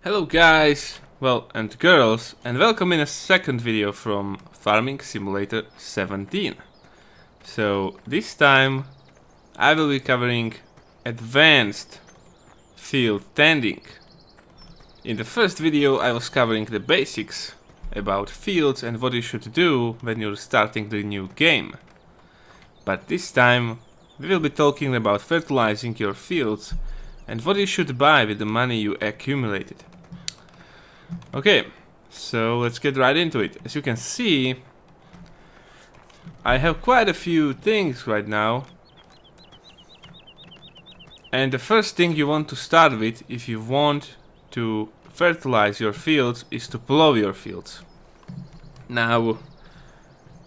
Hello guys, well and girls, and welcome in a second video from Farming Simulator 17. So this time I will be covering advanced field tending. In the first video I was covering the basics about fields and what you should do when you're starting the new game. But this time we will be talking about fertilizing your fields and what you should buy with the money you accumulated. Okay, so let's get right into it. As you can see, I have quite a few things right now. And the first thing you want to start with if you want to fertilize your fields is to plow your fields. Now,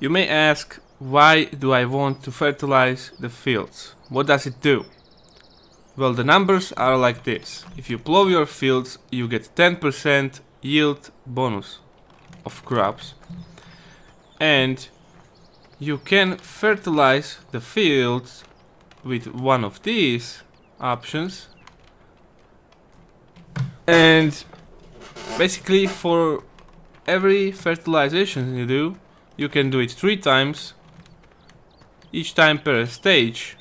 you may ask, why do I want to fertilize the fields? What does it do? Well, the numbers are like this. If you plow your fields, you get 10% yield bonus of crops, and you can fertilize the fields with one of these options, and basically for every fertilization you do, you can do it 3 times, each time per stage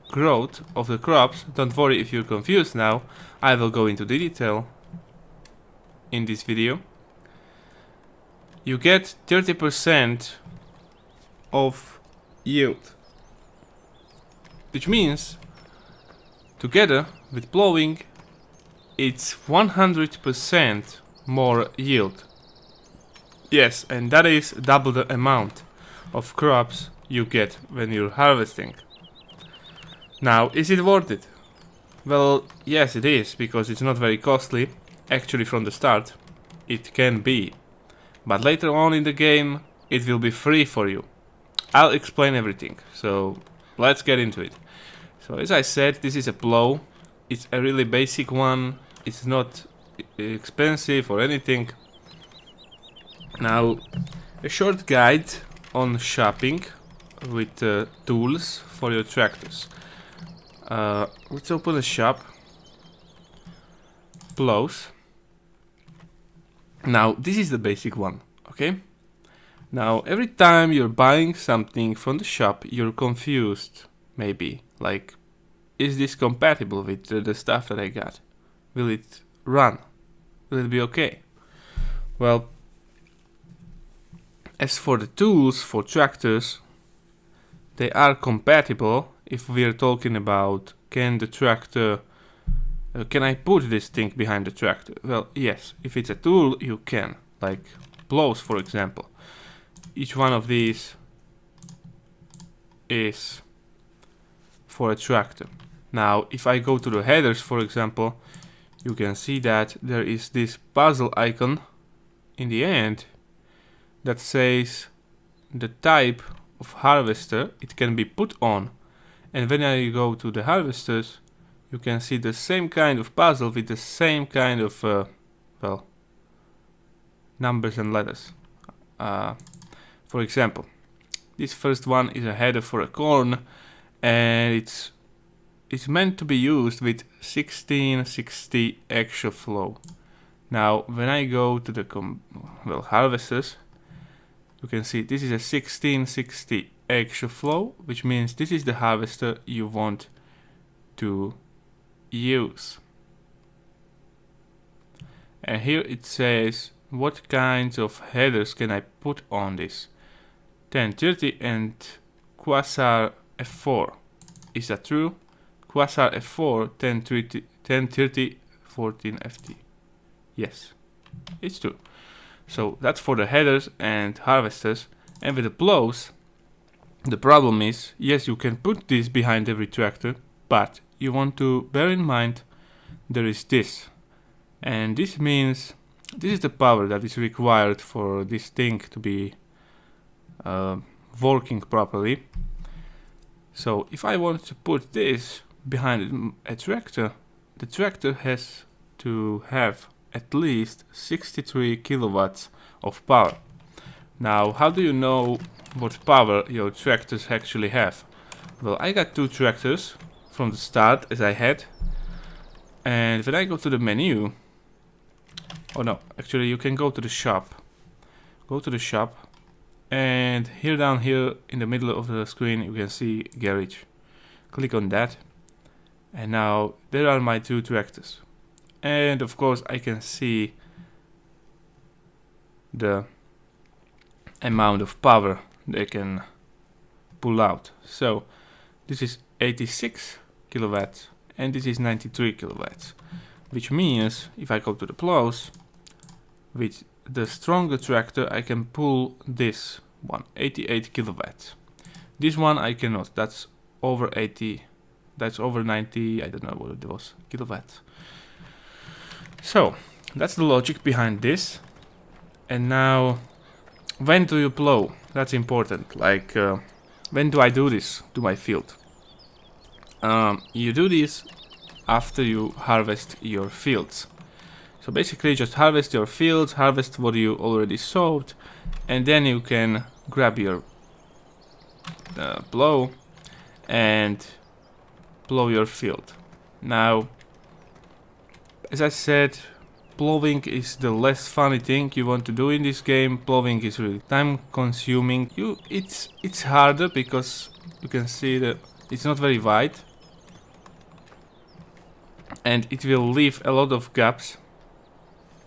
growth of the crops. Don't worry if you're confused now, I will go into the detail in this video. You get 30% of yield, which means together with plowing it's 100% more yield. Yes, and that is double the amount of crops you get when you're harvesting. Now, is it worth it? Well, yes it is, because it's not very costly. Actually, from the start it can be, but later on in the game it will be free for you. I'll explain everything, so let's get into it. So as I said, this is a plow. It's a really basic one. It's not expensive or anything. Now, a short guide on shopping with tools for your tractors. Let's open a shop. Plows. Now, this is the basic one, okay? Now, every time you're buying something from the shop, you're confused, maybe. Like, is this compatible with the stuff that I got? Will it run? Will it be okay? Well, as for the tools for tractors, they are compatible if we're talking about can the tractor... can I put this thing behind the tractor? Well, yes. If it's a tool, you can. Like plows, for example. Each one of these is for a tractor. Now, if I go to the headers, for example, you can see that there is this puzzle icon in the end that says the type of harvester it can be put on. And when I go to the harvesters, you can see the same kind of puzzle with the same kind of, well, numbers and letters. For example, this first one is a header for a corn, and it's meant to be used with 1660 axial flow. Now, when I go to the harvesters, you can see this is a 1660 axial flow, which means this is the harvester you want to use. And here it says what kinds of headers can I put on this. 1030 and Quasar F4. Is that true? Quasar F4 1030 14 FT. Yes, it's true. So that's for the headers and harvesters. And with the plows, the problem is, yes, you can put this behind every tractor, but you want to bear in mind there is this, and this means this is the power that is required for this thing to be working properly. So if I want to put this behind a tractor, the tractor has to have at least 63 kilowatts of power. Now, how do you know what power your tractors actually have? Well, I got 2 tractors from the start, as I had, and when I go to the menu, Oh no, actually you can go to the shop. Go to the shop, and here down here in the middle of the screen you can see garage. Click on that, and now there are my 2 tractors. And of course I can see the amount of power they can pull out. So this is 86 kilowatts and this is 93 kilowatts, which means if I go to the plows, with the stronger tractor I can pull this one, 88 kilowatts. This one I cannot, that's over 80, that's over 90, I don't know what it was, kilowatts. So that's the logic behind this. And now, when do you plow? That's important. Like, when do I do this to my field? You do this after you harvest your fields. So basically just harvest your fields, harvest what you already sowed, and then you can grab your plow and plow your field. Now, as I said, plowing is the less funny thing you want to do in this game. Plowing is really time consuming. It's harder because you can see that it's not very wide and it will leave a lot of gaps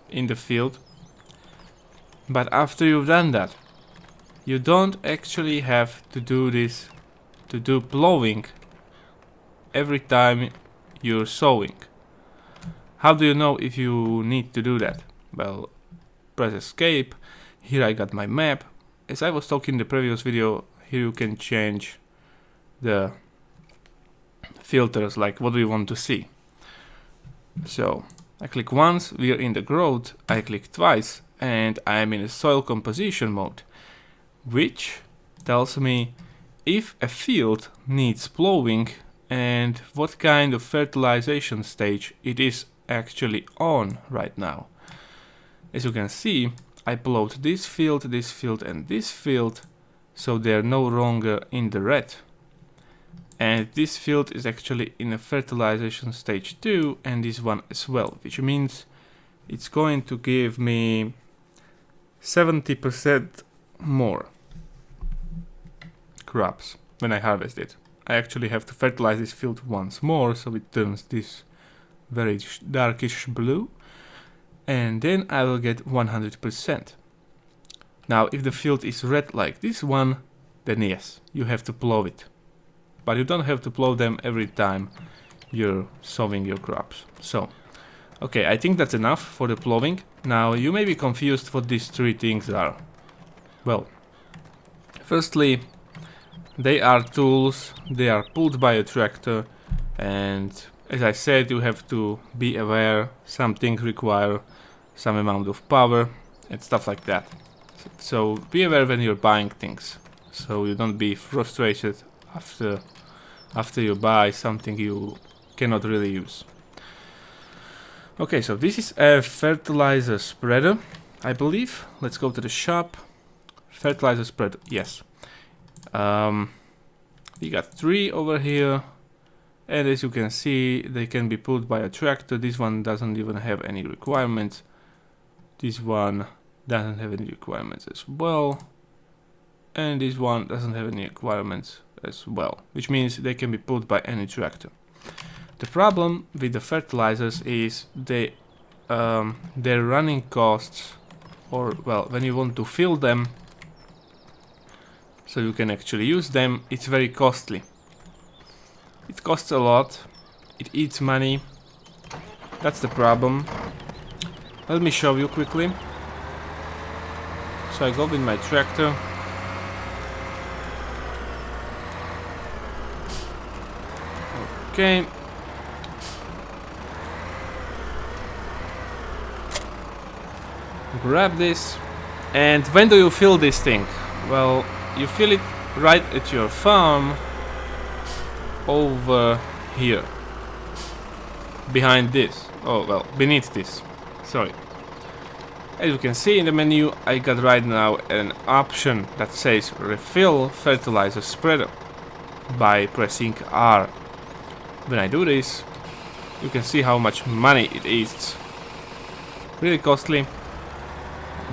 in the field. But after you've done that, you don't actually have to do this, to do plowing every time you're sowing. How do you know if you need to do that? Well, press escape. Here I got my map. As I was talking in the previous video, here you can change the filters, like what do you want to see. So I click once, we are in the growth. I click twice and I am in a soil composition mode, which tells me if a field needs plowing and what kind of fertilization stage it is actually on right now. As you can see, I plowed this field, and this field, so they're no longer in the red. And this field is actually in a fertilization stage 2, and this one as well, which means it's going to give me 70% more crops when I harvest it. I actually have to fertilize this field once more, so it turns this very darkish blue, and then I will get 100%. Now if the field is red like this one, then yes, you have to plow it, but you don't have to plow them every time you're sowing your crops. So okay, I think that's enough for the plowing. Now you may be confused what these 3 things are. Well, firstly, they are tools, they are pulled by a tractor, and as I said, you have to be aware some things require some amount of power and stuff like that. So be aware when you're buying things, so you don't be frustrated after you buy something you cannot really use. Okay, so this is a fertilizer spreader, I believe. Let's go to the shop. Fertilizer spreader, yes. We got 3 over here. And as you can see, they can be pulled by a tractor. This one doesn't even have any requirements. This one doesn't have any requirements as well. And this one doesn't have any requirements as well, which means they can be pulled by any tractor. The problem with the fertilizers is their running costs, or well, when you want to fill them so you can actually use them, it's very costly. It costs a lot, it eats money, that's the problem. Let me show you quickly. So I go with my tractor. Okay. Grab this. And when do you fill this thing? Well, you fill it right at your farm. Over here, behind this, oh well, beneath this, sorry. As you can see in the menu, I got right now an option that says refill fertilizer spreader by pressing R. When I do this, you can see how much money it eats. really costly,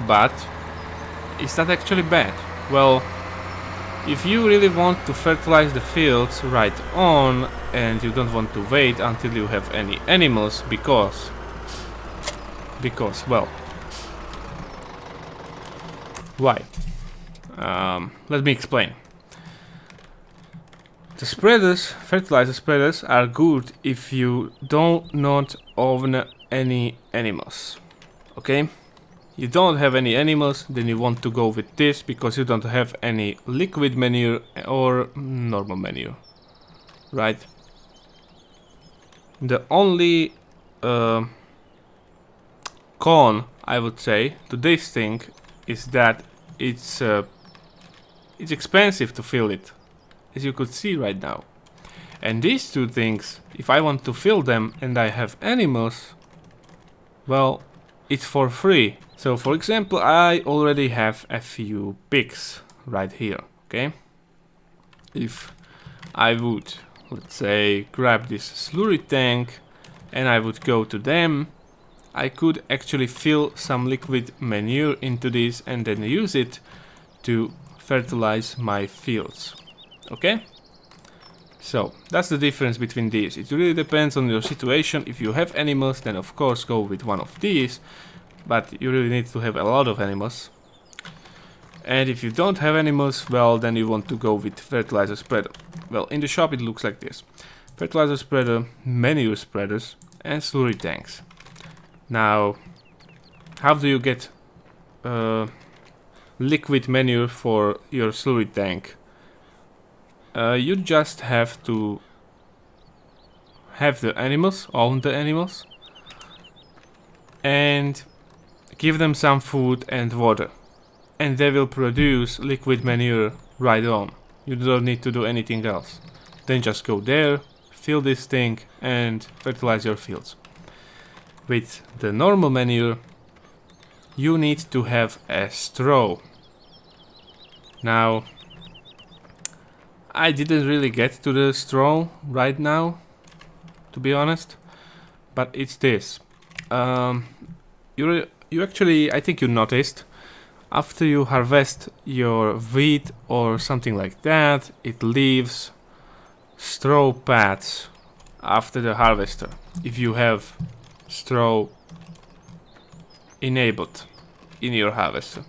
but is that actually bad? Well, if you really want to fertilize the fields right on and you don't want to wait until you have any animals because well, why? Let me explain. The spreaders, fertilizer spreaders, are good if you do not own any animals. Okay? You don't have any animals, then you want to go with this because you don't have any liquid manure or normal manure. Right? The only con, I would say, to this thing is that it's expensive to fill it, as you could see right now. And these two things, if I want to fill them and I have animals, well, it's for free. So for example, I already have a few pigs right here, okay? If I would, let's say, grab this slurry tank and I would go to them, I could actually fill some liquid manure into this and then use it to fertilize my fields. Okay? So, that's the difference between these. It really depends on your situation. If you have animals, then of course go with one of these, but you really need to have a lot of animals. And if you don't have animals, well, then you want to go with fertilizer spreader. Well, in the shop it looks like this. Fertilizer spreader, manure spreaders, and slurry tanks. Now, how do you get liquid manure for your slurry tank? You just have to have the animals, own the animals, and give them some food and water. And they will produce liquid manure right on. You don't need to do anything else. Then just go there, fill this thing, and fertilize your fields. With the normal manure, you need to have a straw. Now, I didn't really get to the straw right now, to be honest, but it's this. You actually, I think you noticed, after you harvest your wheat or something like that, it leaves straw pads after the harvester, if you have straw enabled in your harvester.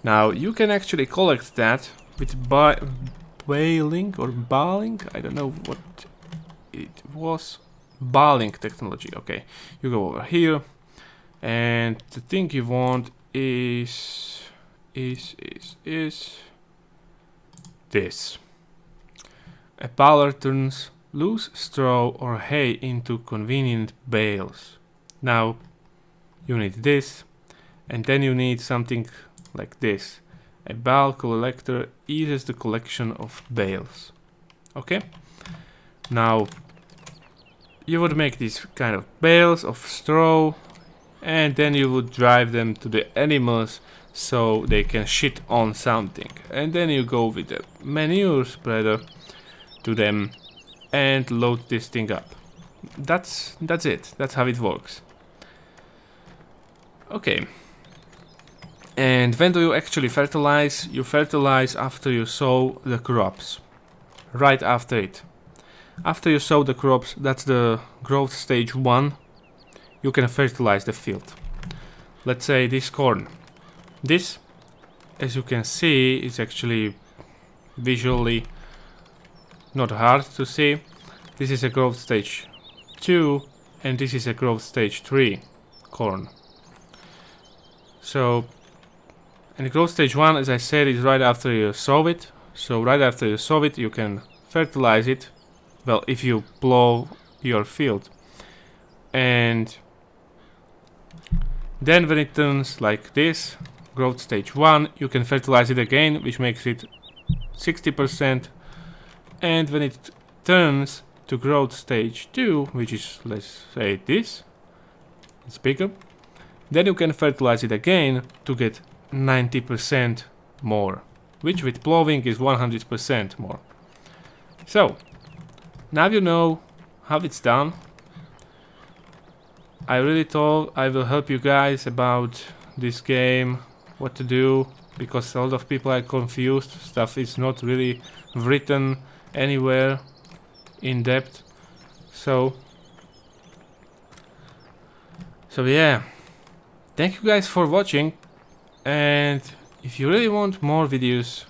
Now you can actually collect that with baling or baling, I don't know what it was. Baling technology. Okay, you go over here, and the thing you want is this. A baler turns loose straw or hay into convenient bales. Now you need this, and then you need something like this. A bale collector eases the collection of bales. Okay? Now you would make these kind of bales of straw, and then you would drive them to the animals so they can shit on something. And then you go with the manure spreader to them and load this thing up. That's it. That's how it works. Okay. And when do you actually fertilize? You fertilize after you sow the crops. Right after it. After you sow the crops, that's the growth stage 1, you can fertilize the field. Let's say this corn. This, as you can see, is actually visually not hard to see. This is a growth stage 2, and this is a growth stage 3 corn. So, and growth stage 1, as I said, is right after you sow it. So right after you sow it, you can fertilize it. Well, if you plow your field. And then when it turns like this, growth stage 1, you can fertilize it again, which makes it 60%. And when it turns to growth stage 2, which is, let's say, this, it's bigger, then you can fertilize it again to get 90% more, which with plowing is 100% more. So, now you know how it's done. I really thought I will help you guys about this game, what to do, because a lot of people are confused. Stuff is not really written anywhere in depth. So yeah, thank you guys for watching, and if you really want more videos,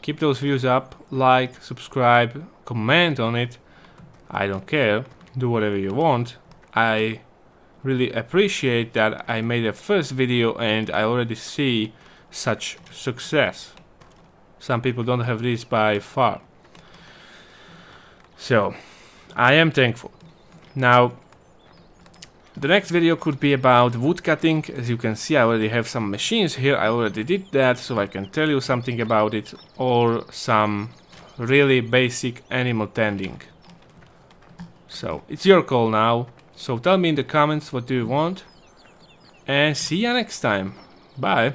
keep those views up, like, subscribe, comment on it. I don't care, do whatever you want. I really appreciate that I made a first video and I already see such success. Some people don't have this by far. So I am thankful. Now the next video could be about wood cutting. As you can see, I already have some machines here. I already did that, so I can tell you something about it, or some really basic animal tending. So it's your call now. So tell me in the comments what do you want, and see you next time. Bye.